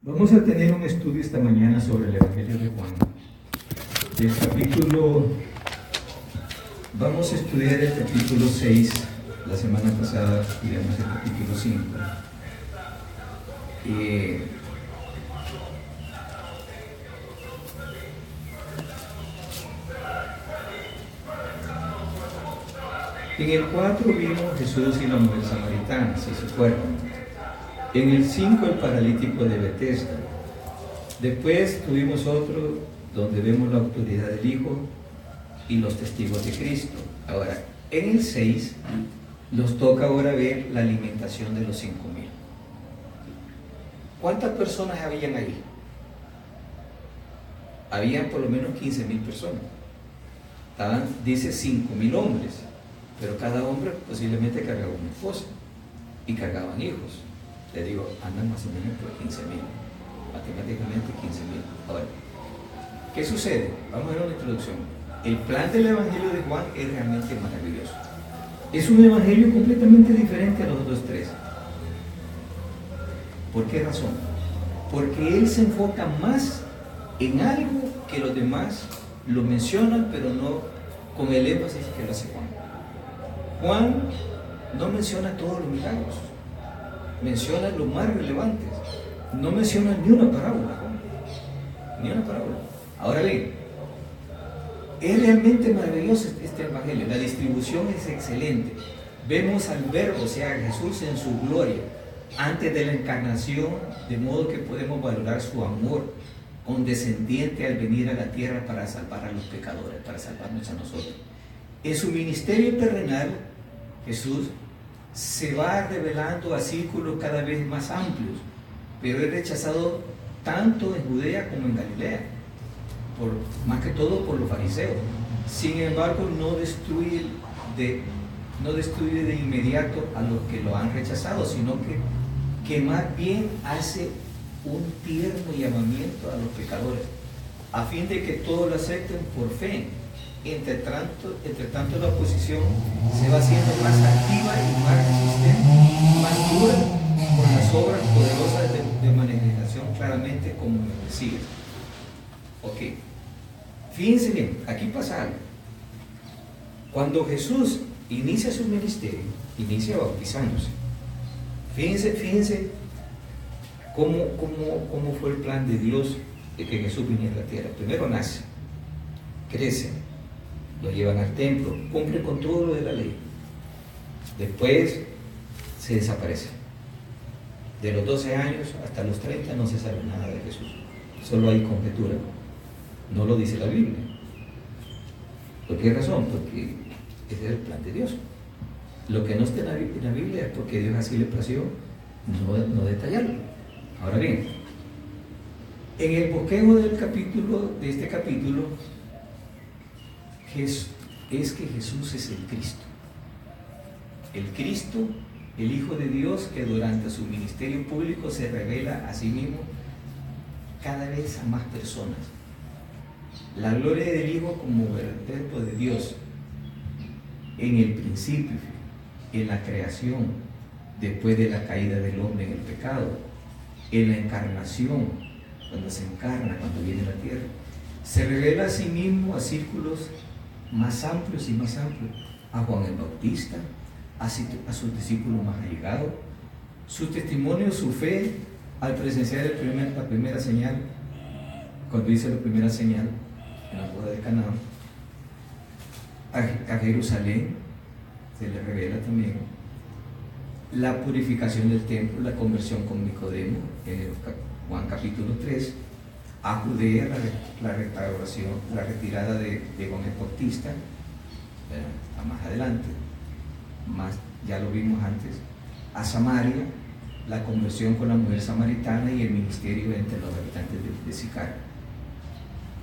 Vamos a tener un estudio esta mañana sobre el Evangelio de Juan. Vamos a estudiar el capítulo 6. La semana pasada estudiamos el capítulo 5. En el 4 vimos Jesús y la mujer samaritana, si se acuerdan. En el 5 el paralítico de Betesda. Después tuvimos otro donde vemos la autoridad del Hijo y los testigos de Cristo. Ahora, en el 6 nos toca ahora ver la alimentación de los 5,000. ¿Cuántas personas habían ahí? Habían por lo menos 15,000 personas. Dice 5,000 hombres, pero cada hombre posiblemente cargaba una esposa y cargaban hijos. Le digo, andan más o menos por 15,000, matemáticamente 15,000. Ahora, ¿qué sucede? Vamos a ver una introducción. El plan del Evangelio de Juan es realmente maravilloso. Es un evangelio completamente diferente a los otros tres. ¿Por qué razón? Porque él se enfoca más en algo que los demás lo mencionan, pero no con el énfasis que lo hace Juan. Juan no menciona todos los milagros, menciona los más relevantes, no menciona ni una parábola, Juan, ni una parábola. Ahora bien, es realmente maravilloso este evangelio, la distribución es excelente. Vemos al Verbo, o sea, Jesús en su gloria, antes de la encarnación, de modo que podemos valorar su amor condescendiente al venir a la tierra para salvar a los pecadores, para salvarnos a nosotros. En su ministerio terrenal, Jesús se va revelando a círculos cada vez más amplios, pero es rechazado tanto en Judea como en Galilea, más que todo por los fariseos. Sin embargo, no destruye de inmediato a los que lo han rechazado, sino que más bien hace un tierno llamamiento a los pecadores, a fin de que todos lo acepten por fe. Entre tanto la oposición se va haciendo más activa y más resistente, más dura, con las obras poderosas de manifestación claramente como el Mesías. Ok, fíjense bien, aquí pasa algo. Cuando Jesús inicia su ministerio, inicia bautizándose. Fíjense cómo fue el plan de Dios de que Jesús viniera a la tierra. Primero nace, crece, lo llevan al templo, cumple con todo lo de la ley. Después se desaparece. De los 12 años hasta los 30 no se sabe nada de Jesús. Solo hay conjetura. No lo dice la Biblia. ¿Por qué razón? Porque ese es el plan de Dios. Lo que no está en la Biblia es porque Dios así le plació no detallarlo. Ahora bien, en el bosquejo de este capítulo, es que Jesús es el Cristo. El Cristo, el Hijo de Dios, que durante su ministerio público se revela a sí mismo cada vez a más personas. La gloria del Hijo como verbo de Dios en el principio, en la creación, después de la caída del hombre en el pecado, en la encarnación, cuando se encarna, cuando viene a la tierra, se revela a sí mismo a círculos más amplios y más amplios, a Juan el Bautista, a sus discípulos más allegados, su testimonio, su fe, al presenciar la primera señal, cuando dice la primera señal, en la boda de Caná, a Jerusalén, se le revela también la purificación del templo, la conversión con Nicodemo, en Juan capítulo 3, a Judea, la restauración, la retirada de Juan el Bautista, más adelante, ya lo vimos antes, a Samaria, la conversión con la mujer samaritana y el ministerio entre los habitantes de Sicar.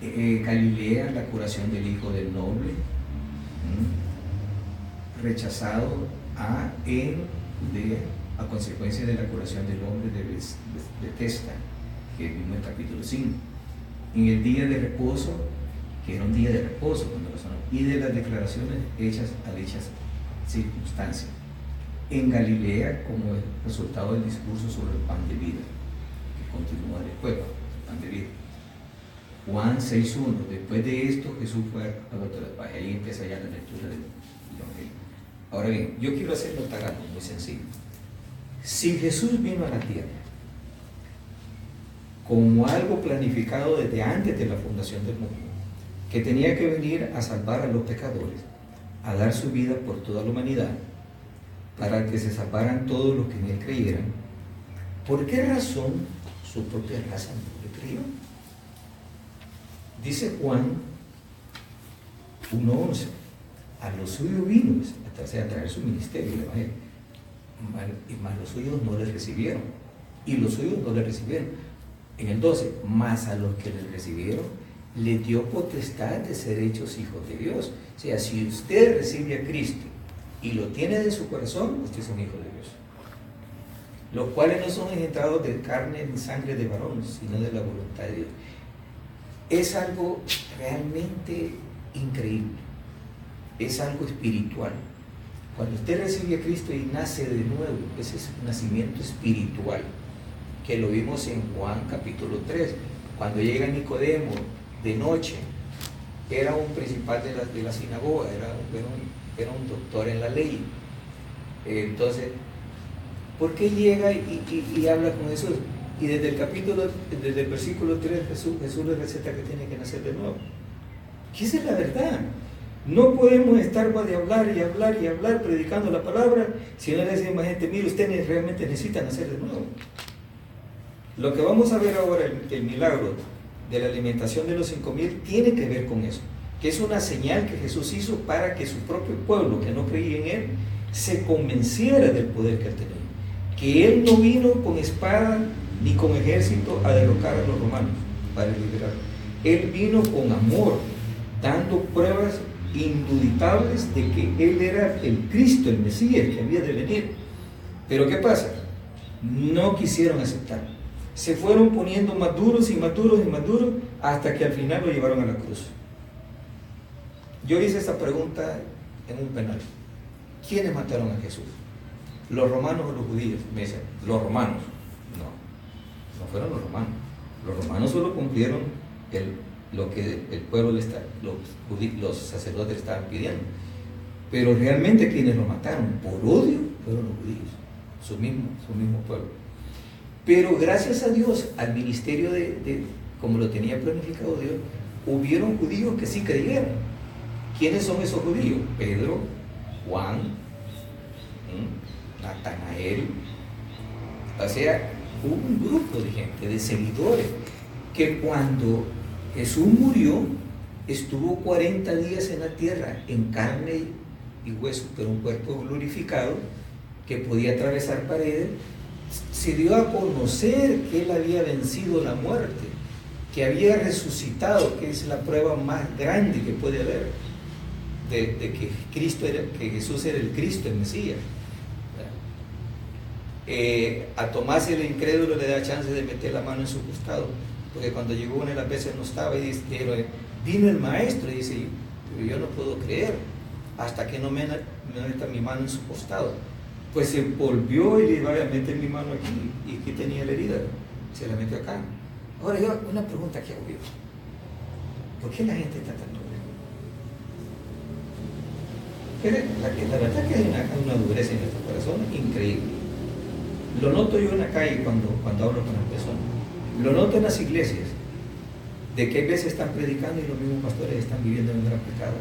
Galilea, la curación del hijo del noble, rechazado en Judea a consecuencia de la curación del hombre de Betesda, que vimos en el capítulo 5. En el día de reposo, que era un día de reposo y de las declaraciones hechas a dichas circunstancias. En Galilea, como el resultado del discurso sobre el pan de vida, que continúa después. después, han bebido. Juan 6.1, después de esto Jesús fue a otro, ahí empieza ya la lectura del Evangelio. Ahora bien, yo quiero hacer notar algo muy sencillo. Si Jesús vino a la tierra como algo planificado desde antes de la fundación del mundo, que tenía que venir a salvar a los pecadores, a dar su vida por toda la humanidad, para que se salvaran todos los que en él creyeran, ¿por qué razón su propia raza no le creyó? Dice Juan 1.11, a los suyos vino a traer su ministerio, el Evangelio, mas los suyos no le recibieron, y los suyos no le recibieron. En el 12, mas a los que le recibieron, le dio potestad de ser hechos hijos de Dios. O sea, si usted recibe a Cristo y lo tiene de su corazón, usted es un hijo de Dios. Los cuales no son engendrados de carne ni sangre de varón, sino de la voluntad de Dios. Es algo realmente increíble. Es algo espiritual. Cuando usted recibe a Cristo y nace de nuevo, ese es un nacimiento espiritual, que lo vimos en Juan capítulo 3, cuando llega Nicodemo de noche, era un principal de la sinagoga, era un doctor en la ley. Entonces, ¿por qué llega y habla con Jesús? Y desde el versículo 3, Jesús le receta que tiene que nacer de nuevo. ¿Qué es la verdad? No podemos estar de hablar y hablar y hablar predicando la palabra si no le decimos a la gente, mire, usted realmente necesita nacer de nuevo. Lo que vamos a ver ahora, el milagro de la alimentación de los 5,000, tiene que ver con eso, que es una señal que Jesús hizo para que su propio pueblo, que no creía en él, se convenciera del poder que él tenía. Que él no vino con espada ni con ejército a derrocar a los romanos para liberarlos. Él vino con amor, dando pruebas indubitables de que él era el Cristo, el Mesías que había de venir. Pero ¿qué pasa? No quisieron aceptar. Se fueron poniendo más duros y más duros y más duros hasta que al final lo llevaron a la cruz. Yo hice esta pregunta en un penal. ¿Quiénes mataron a Jesús? ¿Los romanos o los judíos? Me dicen, los romanos. No fueron los romanos. Los romanos solo cumplieron lo que el pueblo los sacerdotes le estaban pidiendo. Pero realmente quienes lo mataron por odio fueron los judíos, su mismo pueblo. Pero gracias a Dios, al ministerio como lo tenía planificado Dios, hubieron judíos que sí creyeron. ¿Quiénes son esos judíos? Pedro, Juan, Natanael. O sea, hubo un grupo de gente, de seguidores, que cuando Jesús murió, estuvo 40 días en la tierra, en carne y hueso, pero un cuerpo glorificado, que podía atravesar paredes. Se dio a conocer que él había vencido la muerte, que había resucitado, que es la prueba más grande que puede haber de que Jesús era el Cristo, el Mesías. A Tomás, el incrédulo, le da chance de meter la mano en su costado, porque cuando llegó una de las veces no estaba, y dice, vino el maestro y dice, yo no puedo creer hasta que no me meta mi mano en su costado. Pues se volvió y le iba a meter mi mano aquí, y aquí tenía la herida, se la metió acá. Ahora yo, una pregunta que hago yo: ¿por qué la gente está tan dura? La verdad que hay una dureza en nuestro corazón increíble. Lo noto yo en la calle cuando hablo con las personas, lo noto en las iglesias, de que a veces están predicando y los mismos pastores están viviendo en un gran pecado.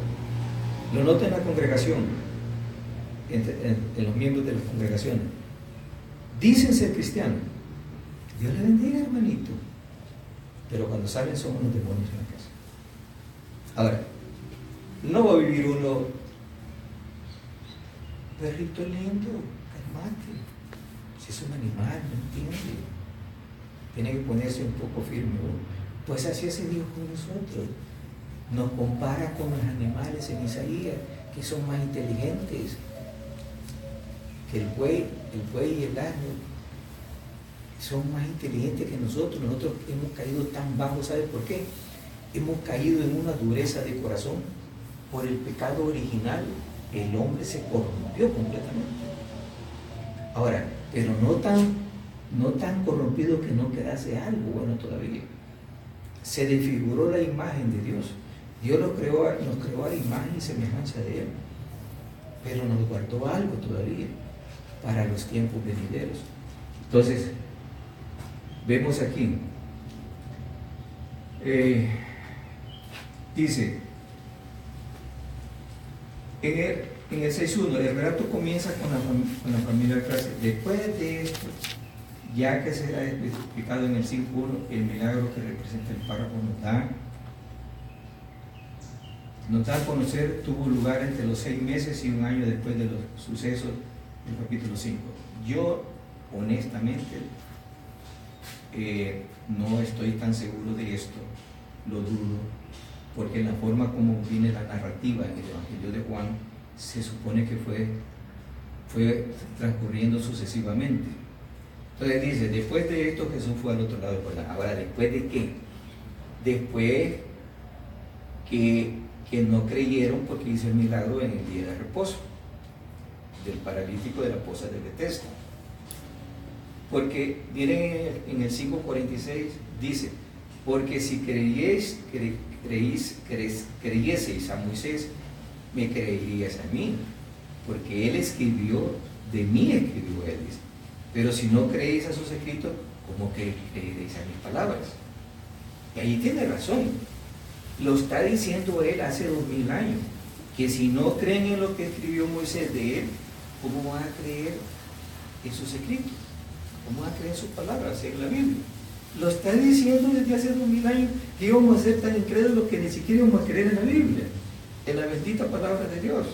Lo noto en la congregación, en los miembros de las congregaciones. Dicen ser cristianos, Dios le bendiga, hermanito, pero cuando salen son unos demonios en la casa. Ahora, no va a vivir uno, perrito lindo, calmate, si es un animal, no entiende, tiene que ponerse un poco firme. Pues así hace Dios con nosotros, nos compara con los animales en Isaías, que son más inteligentes que el buey y el asno. Son más inteligentes que nosotros. Nosotros hemos caído tan bajo. ¿Sabe por qué? Hemos caído en una dureza de corazón. Por el pecado original, el hombre se corrompió completamente. Ahora, pero no tan no tan corrompido que no quedase algo bueno todavía. Se desfiguró la imagen de Dios. Dios nos creó a la imagen y semejanza de Él, pero nos guardó algo todavía para los tiempos venideros. Entonces, vemos aquí, dice, en el 6.1, el relato comienza con la familiar frase: después de esto, ya que será explicado en el 5.1, el milagro que representa el párrafo nos da a conocer, tuvo lugar entre los 6 meses y 1 año después de los sucesos del capítulo 5. Yo, honestamente, no estoy tan seguro de esto, lo dudo, porque en la forma como viene la narrativa en el Evangelio de Juan, se supone que fue transcurriendo sucesivamente. Entonces dice, después de esto Jesús fue al otro lado del Jordán. Ahora, ¿después de qué? Después que no creyeron porque hizo el milagro en el día de reposo del paralítico de la poza de Betesda. Porque miren en el 5.46 dice, porque si creyeseis a Moisés, me creeríais a mí, porque él escribió, de mí escribió él, dice. Pero si no creéis a sus escritos, ¿cómo que creeréis a mis palabras? Y ahí tiene razón. Lo está diciendo él hace 2000 años, que si no creen en lo que escribió Moisés de él, ¿cómo van a creer en sus escritos? ¿Cómo van a creer en sus palabras, en la Biblia? Lo está diciendo desde hace 2000 años que íbamos a ser tan incrédulos que ni siquiera íbamos a creer en la Biblia, en la bendita palabra de Dios.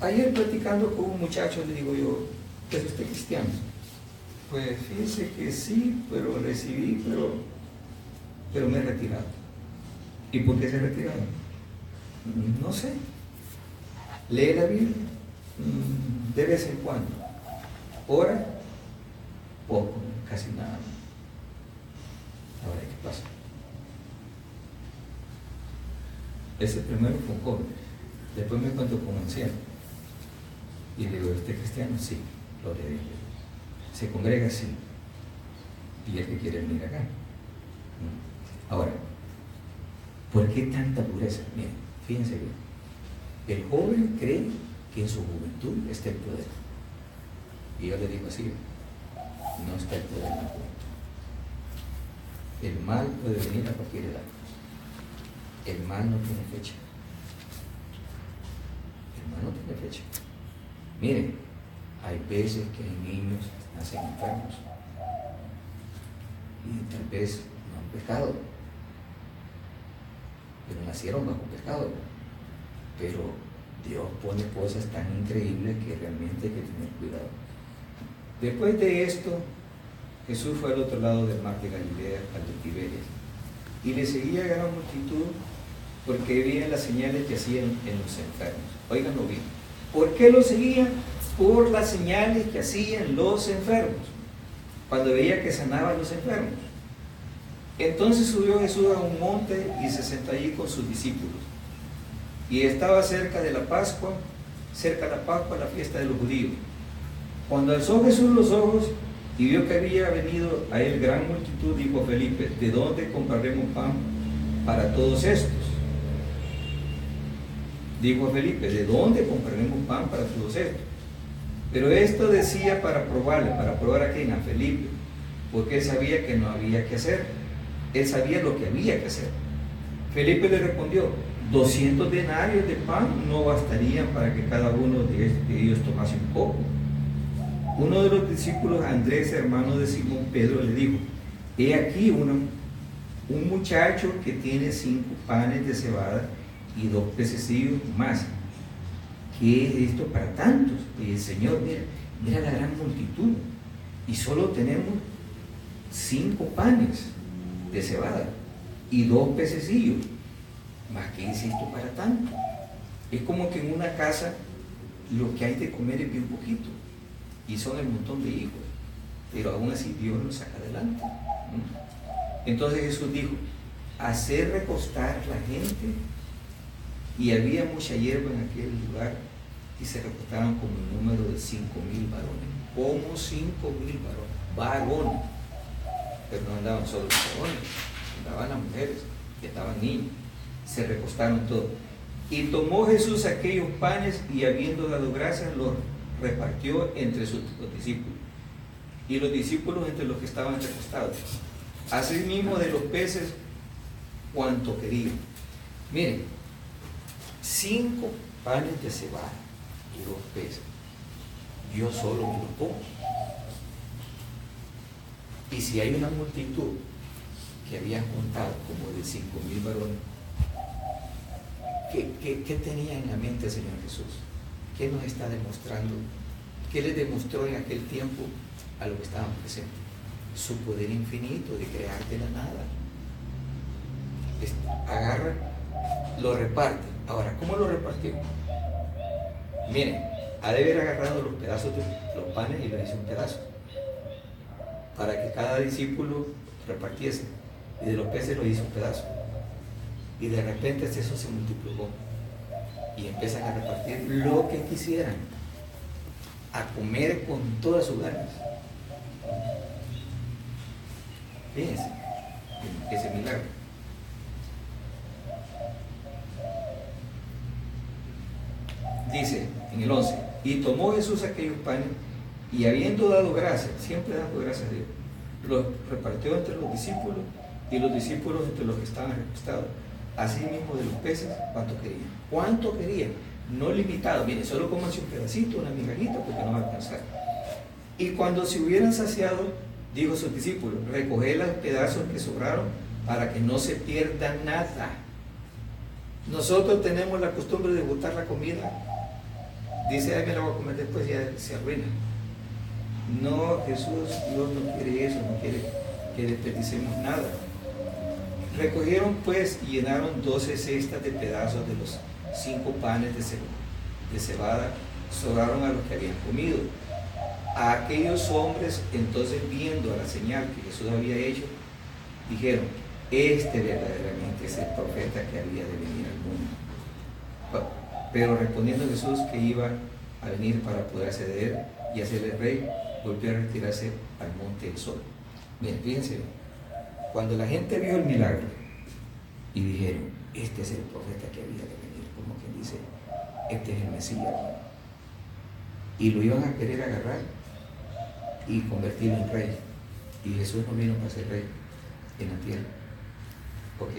Ayer platicando con un muchacho le digo yo, ¿es usted cristiano? Pues fíjese que sí, pero recibí, pero me he retirado. ¿Y por qué se ha retirado? No sé. ¿Lee la Biblia? De vez en cuando. ¿Ora? Poco, casi nada. Ahora, ¿qué pasa? Ese primero fue un joven. Después me encuentro con un anciano. Y le digo, ¿usted es cristiano? Sí, gloria a Dios. ¿Se congrega? Sí. ¿Y el que quiere venir acá? Ahora, ¿por qué tanta pureza? Miren, fíjense bien. El joven cree que en su juventud está el poder. Y yo le digo así, no está el poder en la juventud. El mal puede venir a cualquier edad. El mal no tiene fecha. El mal no tiene fecha. Miren, hay veces que hay niños que nacen enfermos y tal vez no han pecado, pero nacieron bajo pecado. Pero Dios pone cosas tan increíbles que realmente hay que tener cuidado. Después de esto, Jesús fue al otro lado del mar de Galilea, al de Tiberias, y le seguía gran multitud porque veían las señales que hacían en los enfermos. Óiganlo bien. ¿Por qué lo seguían? Por las señales que hacían los enfermos, cuando veía que sanaban los enfermos. Entonces subió Jesús a un monte y se sentó allí con sus discípulos. Y estaba cerca de la Pascua, la fiesta de los judíos. Cuando alzó Jesús los ojos y vio que había venido a él gran multitud, dijo a Felipe, ¿de dónde compraremos pan para todos estos? Dijo a Felipe, ¿de dónde compraremos pan para todos estos? Pero esto decía para probarle, ¿para probar a quién? A Felipe, porque él sabía que no había que hacer. Él sabía lo que había que hacer. Felipe le respondió, 200 denarios de pan no bastarían para que cada uno de ellos tomase un poco. Uno de los discípulos, Andrés, hermano de Simón Pedro, le dijo, he aquí un muchacho que tiene 5 panes de cebada y 2 pececillos más. ¿Qué es esto para tantos? Y el Señor, mira la gran multitud, y solo tenemos 5 panes de cebada y 2 pececillos. ¿Más qué es esto para tanto? Es como que en una casa lo que hay de comer es bien poquito, y son el montón de hijos, pero aún así Dios los saca adelante. Entonces Jesús dijo, hacer recostar la gente, y había mucha hierba en aquel lugar, y se recostaban como el número de 5.000 varones. como 5,000 varones. Pero no andaban solo los varones, andaban las mujeres, y estaban niños. Se recostaron todos. Y tomó Jesús aquellos panes y habiendo dado gracias, los repartió entre los discípulos. Y los discípulos entre los que estaban recostados. Asimismo de los peces, cuanto querían. Miren, 5 panes de cebada y 2 peces. Yo solo me los como. Y si hay una multitud que habían contado como de 5,000 varones, ¿qué tenía en la mente el Señor Jesús? ¿Qué nos está demostrando? ¿Qué le demostró en aquel tiempo a los que estaban presentes? Su poder infinito de crear de la nada. Agarra, lo reparte. Ahora, ¿cómo lo repartió? Miren, ha de haber agarrado los pedazos de los panes y lo hizo un pedazo, para que cada discípulo repartiese, y de los peces lo hizo un pedazo, y de repente eso se multiplicó, y empiezan a repartir lo que quisieran, a comer con todas sus ganas. Fíjense, ese milagro. Dice en el 11, y tomó Jesús aquellos panes, y habiendo dado gracias, siempre dando gracias a Dios, los repartió entre los discípulos, y los discípulos entre los que estaban recostados. Así mismo de los peces, ¿cuánto querían? ¿Cuánto querían? No limitado, miren, solo cómanse un pedacito, una migajita, porque no va a alcanzar. Y cuando se hubieran saciado, dijo a sus discípulos, recoged los pedazos que sobraron para que no se pierda nada. Nosotros tenemos la costumbre de botar la comida. Dice, ay, me la voy a comer después, ya se arruina. No, Jesús, Dios no quiere eso, no quiere que desperdicemos nada. Recogieron pues y llenaron 12 cestas de pedazos de los 5 panes de cebada, sobraron a los que habían comido. A aquellos hombres, entonces viendo a la señal que Jesús había hecho, dijeron, este verdaderamente es el profeta que había de venir al mundo. Pero respondiendo Jesús que iba a venir para poder acceder y hacerle rey, volvió a retirarse al monte del Sol. Bien, fíjense, cuando la gente vio el milagro y dijeron, este es el profeta que había de venir, como quien dice, este es el Mesías, y lo iban a querer agarrar y convertirlo en rey. Y Jesús no vino para ser rey en la tierra. ¿Ok?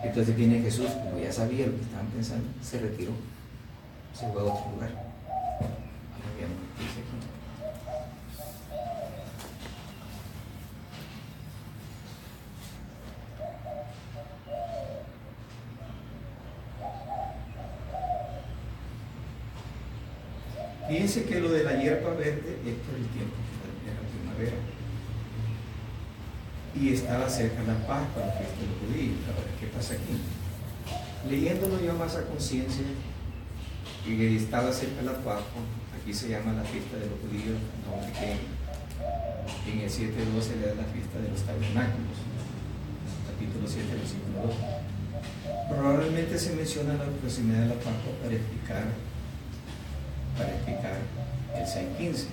Entonces viene Jesús, como ya sabía lo que estaban pensando, se retiró, se fue a otro lugar. Dice aquí. Fíjense que lo de la hierba verde es por el tiempo de la primavera. Y estaba cerca la Pascua, la fiesta de los judíos. Ahora, ¿qué pasa aquí? Leyéndolo yo más a conciencia, y estaba cerca la Pascua, aquí se llama la fiesta de los judíos, donde en el 7:12 le da la fiesta de los tabernáculos, capítulo 7, versículo 2. Probablemente se menciona la proximidad de la Pascua para explicar el 6:15.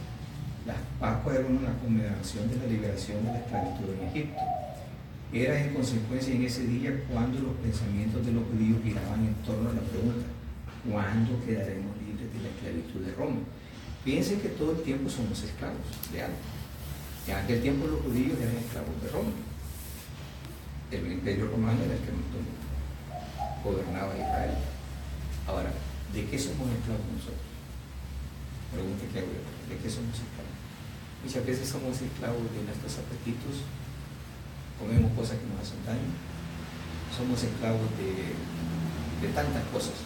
Las Pascuas eran una conmemoración de la liberación de la esclavitud en Egipto. Era en consecuencia en ese día cuando los pensamientos de los judíos giraban en torno a la pregunta, ¿cuándo quedaremos libres de la esclavitud de Roma? Piensen que todo el tiempo somos esclavos de algo. En aquel tiempo los judíos eran esclavos de Roma. El imperio romano era el que gobernaba Israel. Ahora, ¿de qué somos esclavos nosotros? Pregunta que hago yo, ¿de qué somos esclavos? Muchas veces somos esclavos de nuestros apetitos, comemos cosas que nos hacen daño, somos esclavos de tantas cosas,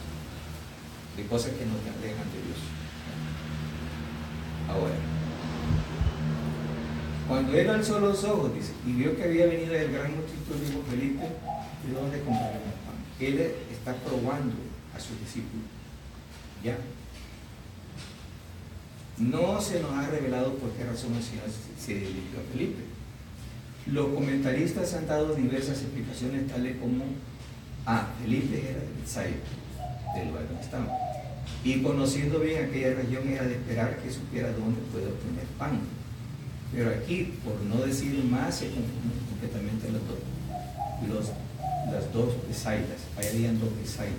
de cosas que nos alejan de Dios. Ahora, cuando él alzó los ojos, dice, y vio que había venido el gran multitud, dijo Felipe, ¿de dónde compraremos pan? Él está probando a sus discípulos. ¿Ya? No se nos ha revelado por qué razón el Señor se dirigió a Felipe. Los comentaristas han dado diversas explicaciones, tales como Felipe era de Betsaida, del lugar donde estaban. Y conociendo bien aquella región era de esperar que supiera dónde puede obtener pan. Pero aquí, por no decir más, se confunden completamente las dos Besaidas. Ahí habían dos Besaidas.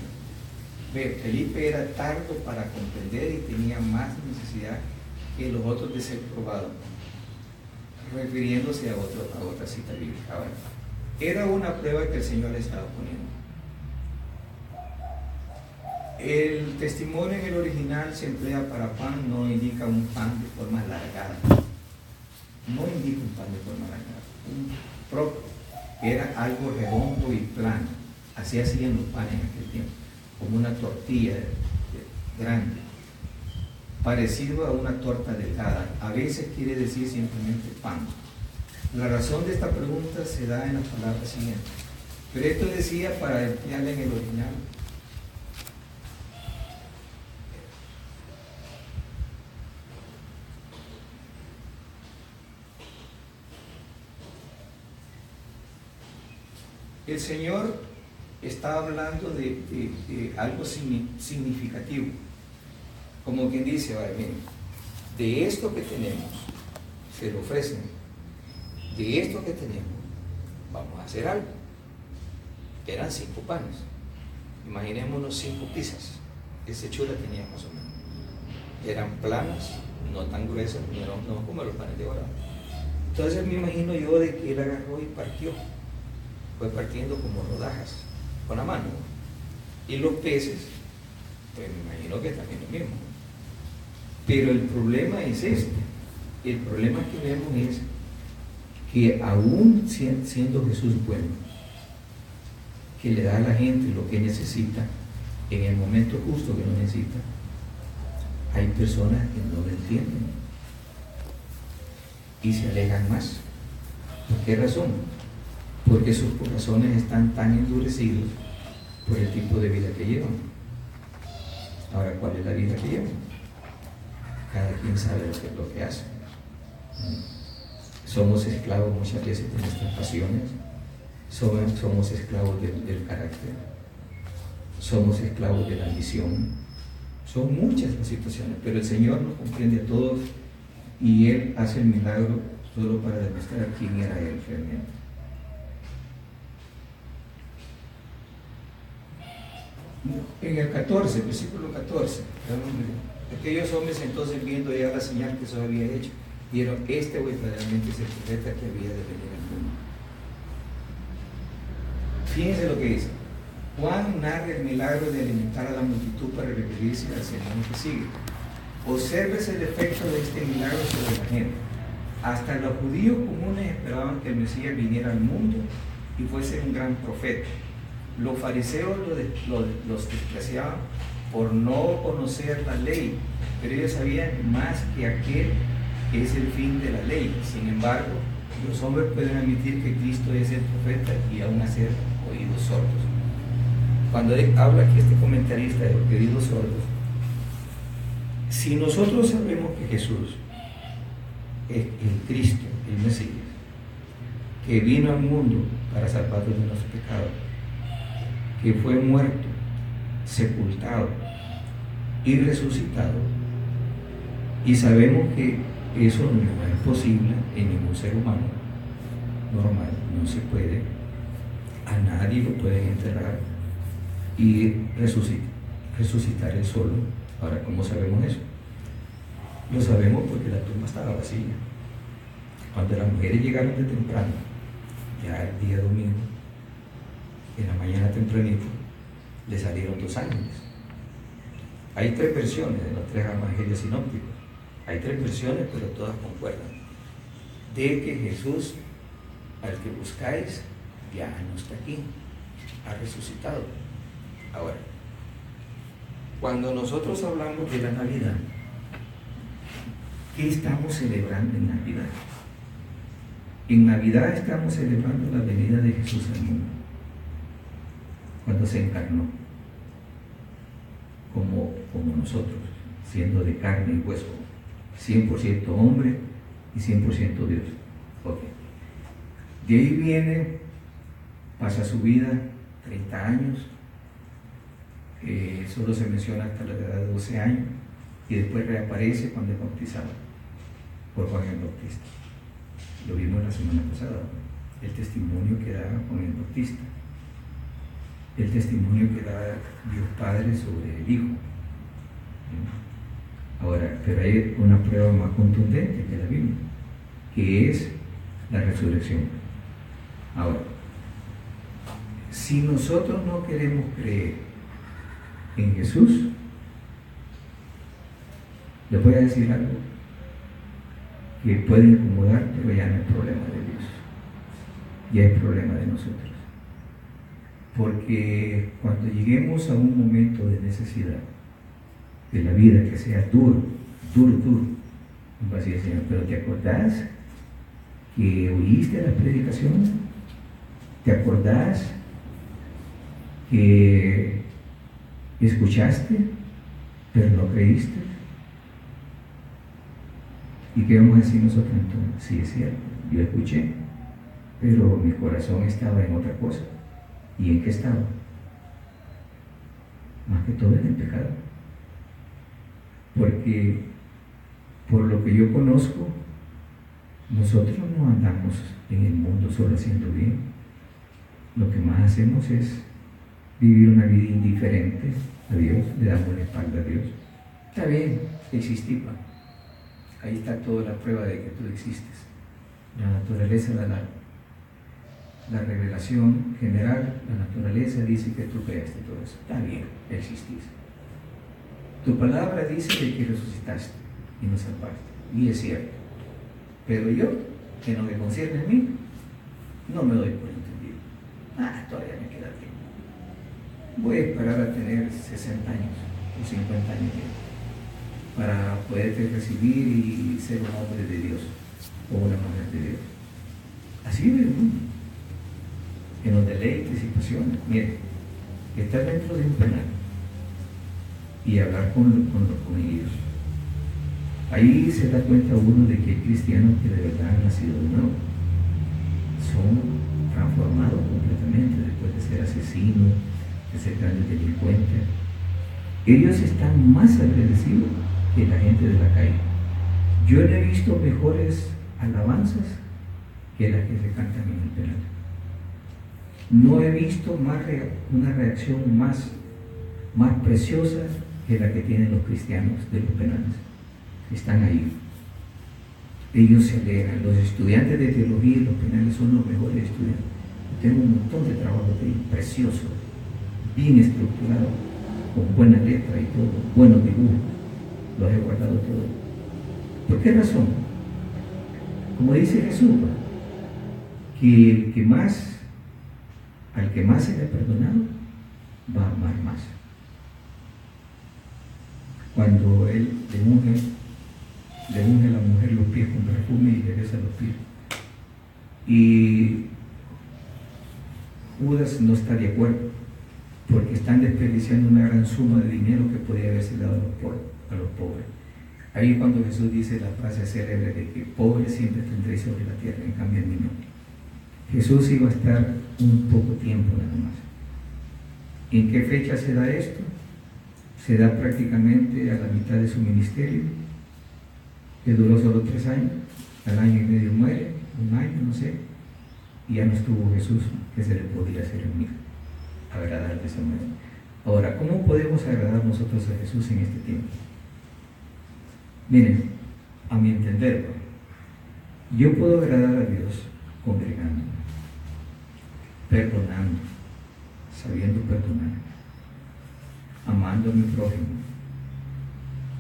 Felipe era tardo para comprender y tenía más necesidad que los otros de ser probado, refiriéndose a otra cita bíblica. Ahora, era una prueba que el Señor le estaba poniendo. El testimonio en el original se emplea para pan, no indica un pan de forma alargada. No indica un pan de forma alargada. Un propio era algo redondo y plano. Así hacían los panes en aquel tiempo, como una tortilla grande, parecido a una torta delgada. A veces quiere decir simplemente pan. La razón de esta pregunta se da en las palabras siguientes. Pero esto decía para emplearla en el original. El Señor está hablando de algo significativo. Como quien dice, vale, miren, de esto que tenemos, se lo ofrecen, de esto que tenemos, vamos a hacer algo. Eran 5 panes. Imaginémonos 5 pizzas. Ese chula tenía más o menos. Eran planas, no tan gruesas, no como los panes de ahora. Entonces me imagino yo de que él agarró y partió. Fue partiendo como rodajas con la mano. Y los peces, pues me imagino que también lo mismo. Pero el problema es este. El problema que vemos es que aún siendo Jesús bueno, que le da a la gente lo que necesita en el momento justo que lo necesita, hay personas que no lo entienden y se alejan más. ¿Por qué razón? Porque sus corazones están tan endurecidos por el tipo de vida que llevan. Ahora, ¿cuál es la vida que llevan? Cada quien sabe lo que hace. Somos esclavos muchas veces de nuestras pasiones, somos esclavos del carácter, somos esclavos de la ambición. Son muchas las situaciones, pero el Señor nos comprende a todos y Él hace el milagro solo para demostrar quién era Él realmente. En el 14, versículo 14, aquellos hombres entonces, viendo ya la señal que Jesús había hecho, dijeron: este verdaderamente es el profeta que había de venir al mundo. Fíjense lo que dice. Juan narra el milagro de alimentar a la multitud para referirse al sermón que sigue. Obsérvese el efecto de este milagro sobre la gente. Hasta los judíos comunes esperaban que el Mesías viniera al mundo y fuese un gran profeta. Los fariseos los despreciaban por no conocer la ley, pero ellos sabían más que aquel que es el fin de la ley. Sin embargo, los hombres pueden admitir que Cristo es el profeta y aún hacer oídos sordos. Cuando habla aquí este comentarista de los oídos sordos, si nosotros sabemos que Jesús es el Cristo, el Mesías, que vino al mundo para salvarnos de los pecados, que fue muerto, sepultado y resucitado, y sabemos que eso no es posible en ningún ser humano normal, no se puede, a nadie lo pueden enterrar y resucitar él solo. Ahora, ¿cómo sabemos eso? Lo sabemos porque la tumba estaba vacía. Cuando las mujeres llegaron de temprano, ya el día domingo, en la mañana tempranito, le salieron 2 ángeles. Hay 3 versiones de los 3 evangelios sinópticos. Hay 3 versiones, pero todas concuerdan. De que Jesús, al que buscáis, ya no está aquí, ha resucitado. Ahora, cuando nosotros hablamos de la Navidad, ¿qué estamos celebrando en Navidad? En Navidad estamos celebrando la venida de Jesús al mundo, cuando se encarnó, como nosotros, siendo de carne y hueso, 100% hombre y 100% Dios. Okay. De ahí viene, pasa su vida, 30 años, solo se menciona hasta la edad de 12 años y después reaparece cuando es bautizado por Juan el Bautista. Lo vimos la semana pasada, el testimonio que da Juan el Bautista, el testimonio que da Dios Padre sobre el Hijo. Ahora, pero hay una prueba más contundente que la Biblia, que es la resurrección. Ahora, si nosotros no queremos creer en Jesús, les voy a decir algo que puede incomodar, pero ya no es problema de Dios, ya es problema de nosotros. Porque cuando lleguemos a un momento de necesidad de la vida que sea duro, va a decir el Señor, pero ¿te acordás que oíste la predicación? ¿Te acordás que escuchaste, pero no creíste? ¿Y qué vamos a decir nosotros entonces? Sí, es cierto, yo escuché, pero mi corazón estaba en otra cosa. ¿Y en qué estaba? Más que todo en el pecado. Porque por lo que yo conozco, nosotros no andamos en el mundo solo haciendo bien. Lo que más hacemos es vivir una vida indiferente a Dios, le damos la espalda a Dios. Está bien, existimos. Ahí está toda la prueba de que tú existes. La naturaleza da la revelación general, la naturaleza dice que tú creaste todo eso. Está bien, existís. Tu palabra dice de que resucitaste y nos salvaste. Y es cierto. Pero yo, que no me concierne a mí, no me doy por entendido. Todavía me queda tiempo. Voy a esperar a tener 60 años o 50 años para poderte recibir y ser un hombre de Dios o una mujer de Dios. Así vive el mundo. En los deleites y pasiones. Mire, estar dentro de un penal y hablar con ellos. Ahí se da cuenta uno de que hay cristianos que de verdad han nacido de nuevo. Son transformados completamente después de ser asesinos, de ser grandes delincuentes. Ellos están más agradecidos que la gente de la calle. Yo no he visto mejores alabanzas que las que se cantan en el penal. No he visto una reacción más preciosa que la que tienen los cristianos de los penales. Están ahí. Ellos se alegran. Los estudiantes de teología y los penales son los mejores estudiantes. Tengo un montón de trabajo de ellos, precioso, bien estructurado, con buena letra y todo, buenos dibujos. Los he guardado todos. ¿Por qué razón? Como dice Jesús, que al que más se le ha perdonado, va a amar más. Cuando él le unge a la mujer los pies con perfume y le besa los pies. Y Judas no está de acuerdo, porque están desperdiciando una gran suma de dinero que podría haberse dado a los pobres. Ahí cuando Jesús dice la frase célebre de que pobres siempre tendréis sobre la tierra, en cambio en mí no. Jesús iba a estar un poco tiempo nada más. ¿En qué fecha se da esto? Se da prácticamente a la mitad de su ministerio, que duró solo 3 años, al año y medio muere, 1 año, no sé, y ya no estuvo Jesús, que se le podía hacer un hijo, agradar de esa manera. Ahora, ¿cómo podemos agradar nosotros a Jesús en este tiempo? Miren, a mi entender, yo puedo agradar a Dios congregándome, perdonando, sabiendo perdonar, amando a mi prójimo,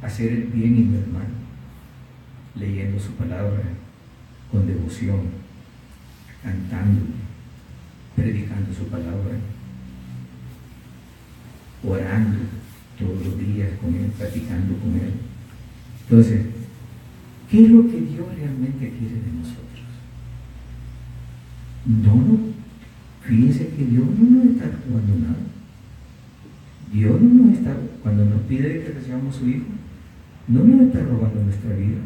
hacer el bien en mi hermano, leyendo su palabra con devoción, cantando, predicando su palabra, orando todos los días con él, platicando con él. Entonces, ¿qué es lo que Dios realmente quiere de nosotros? No, fíjense que Dios no nos está robando nada. Dios no nos está, cuando nos pide que recibamos su Hijo, no nos está robando nuestra vida,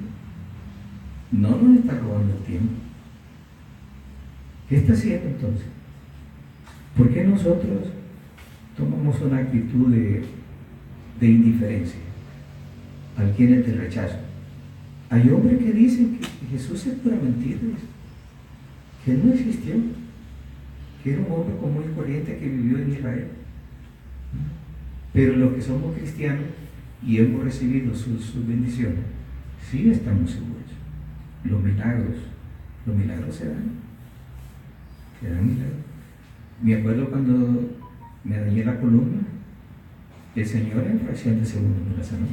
no nos está robando el tiempo. ¿Qué está haciendo entonces? ¿Por qué nosotros tomamos una actitud de indiferencia a quienes te rechazan. Hay hombres que dicen que Jesús es pura mentira, que Él no existió, que era un hombre común y corriente que vivió en Israel. Pero los que somos cristianos y hemos recibido sus bendiciones, sí estamos seguros. Los milagros se dan milagros. Me acuerdo cuando me dañé la columna, el Señor en fracción de segundos me la sanó.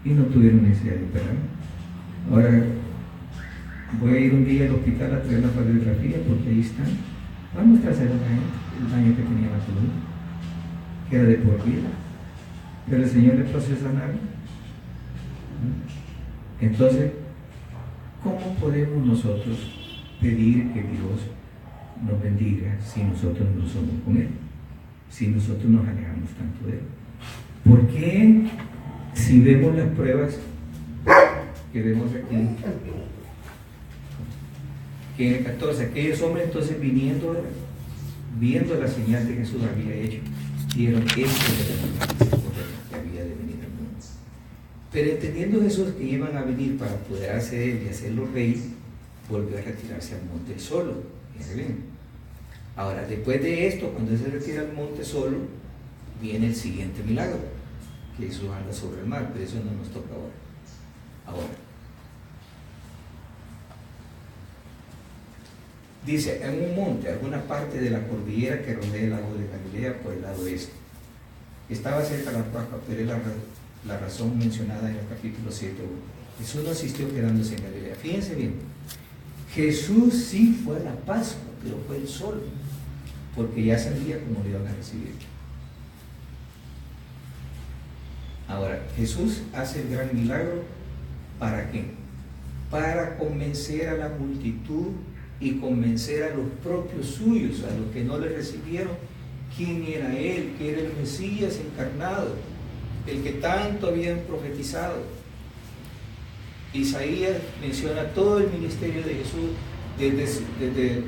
Y no tuvieron necesidad de operarme. Ahora voy a ir un día al hospital a traer la radiografía porque ahí están. Vamos a mostrarse el daño que tenía la columna, que era de por vida. Pero el Señor le procesó sanarme. Entonces, ¿cómo podemos nosotros pedir que Dios nos bendiga si nosotros no somos con Él? Si nosotros nos alejamos tanto de Él. ¿Por qué si vemos las pruebas que vemos aquí, que en el 14, aquellos hombres entonces viendo la señal que Jesús había hecho, dijeron que esto era que había de venir al mundo? Pero entendiendo Jesús que iban a venir para apoderarse de Él y hacerlo rey, volvió a retirarse al monte solo. Ahora, después de esto, cuando Él se retira al monte solo, viene el siguiente milagro, que Jesús anda sobre el mar, pero eso no nos toca ahora. Dice, en un monte, alguna parte de la cordillera que rodea el lago de Galilea por el lado este. Estaba cerca de la Pascua, pero es la razón mencionada en el capítulo 7. Jesús no asistió quedándose en Galilea. Fíjense bien, Jesús sí fue a la Pascua, pero fue él solo, porque ya sabía cómo lo iban a recibir. Ahora, Jesús hace el gran milagro, ¿para qué? Para convencer a la multitud y convencer a los propios suyos, a los que no le recibieron, quién era Él, que era el Mesías encarnado, el que tanto habían profetizado. Isaías menciona todo el ministerio de Jesús, desde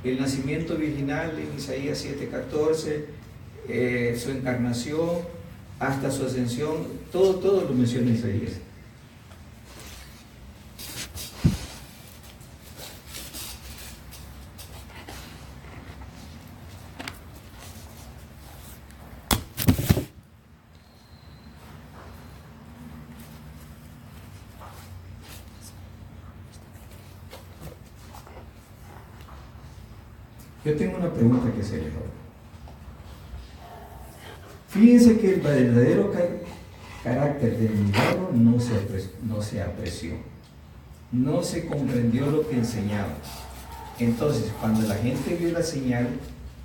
el nacimiento virginal en Isaías 7:14, su encarnación, hasta su ascensión, todo lo menciona Isaías. Yo tengo una pregunta que hacerles ahora. Fíjense que el verdadero carácter del milagro no se apreció, no se comprendió lo que enseñaba. Entonces, cuando la gente vio la señal,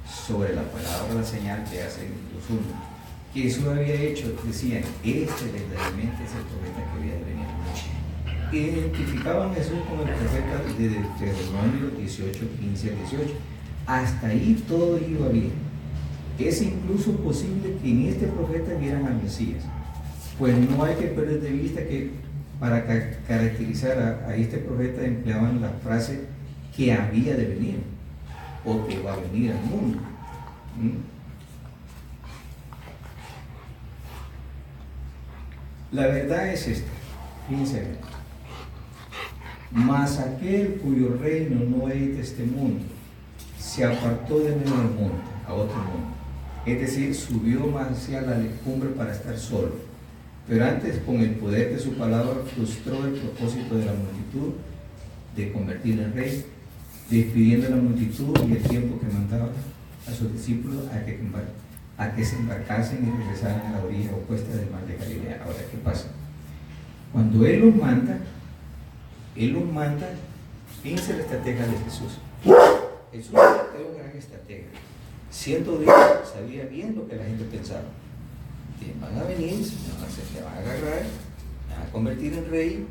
sobre la palabra la señal que hacen los unos, que Jesús había hecho, decían, este verdaderamente es el profeta que había de venir. Identificaban a Jesús como el profeta de Deuteronomio 18:15-18. Hasta ahí todo iba bien. Es incluso posible que en este profeta vieran al Mesías. Pues no hay que perder de vista que para caracterizar a este profeta empleaban la frase que había de venir o que va a venir al mundo. La verdad es esta, fíjense bien. Mas aquel cuyo reino no es de este mundo se apartó de medio del mundo a otro mundo, es decir, subió más hacia la cumbre para estar solo, pero antes con el poder de su palabra frustró el propósito de la multitud de convertir en rey, despidiendo a la multitud y el tiempo que mandaba a sus discípulos a que se embarcasen y regresaran a la orilla opuesta del mar de Galilea. Ahora, ¿qué pasa? Cuando Él los manda, fíjense la estrategia de Jesús. Jesús era un gran estratega. Siendo Dios, sabía bien lo que la gente pensaba. Van a venir, te van a agarrar, van a convertir en rey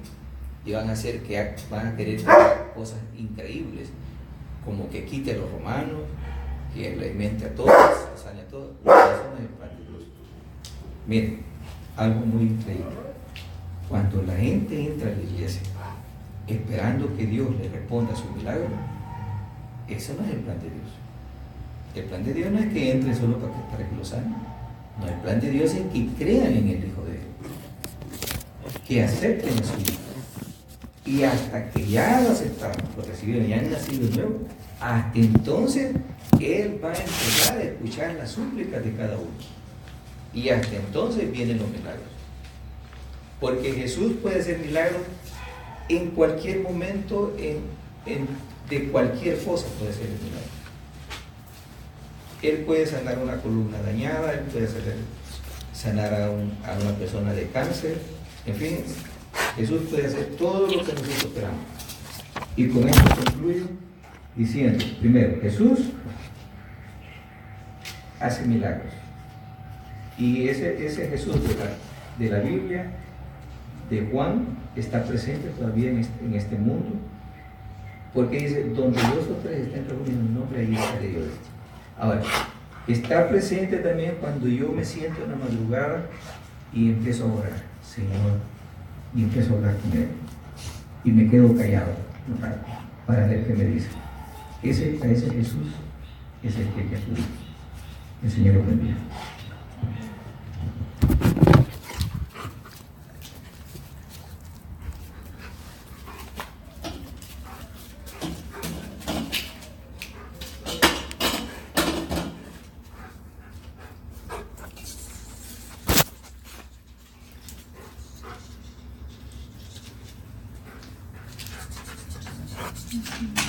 y van a querer hacer cosas increíbles, como que quite a los romanos, que le mente a todos, sane a todos. Eso no es el plan de Dios. Miren, algo muy increíble. Cuando la gente entra a la iglesia esperando que Dios le responda a su milagro, eso no es el plan de Dios. El plan de Dios no es que entren solo para que los hagan. No, el plan de Dios es que crean en el Hijo de Dios, que acepten a su Hijo. Y hasta que ya lo aceptaron, lo recibieron, ya han nacido de nuevo, hasta entonces Él va a empezar a escuchar las súplicas de cada uno. Y hasta entonces vienen los milagros. Porque Jesús puede hacer milagros en cualquier momento, de cualquier cosa puede ser el milagro. Él puede sanar una columna dañada, Él puede sanar a una persona de cáncer, en fin, Jesús puede hacer todo lo que nosotros esperamos. Y con esto concluyo diciendo, primero, Jesús hace milagros. Y ese Jesús de la Biblia, de Juan, está presente todavía en este mundo, porque dice, donde 2 o 3 estén reunidos en el nombre, ahí estaré yo. Ahora, está presente también cuando yo me siento en la madrugada y empiezo a orar, Señor, y empiezo a hablar con Él, y me quedo callado para ver qué me dice. A ese Jesús es el que hay que acudir. El Señor lo bendiga. Thank you.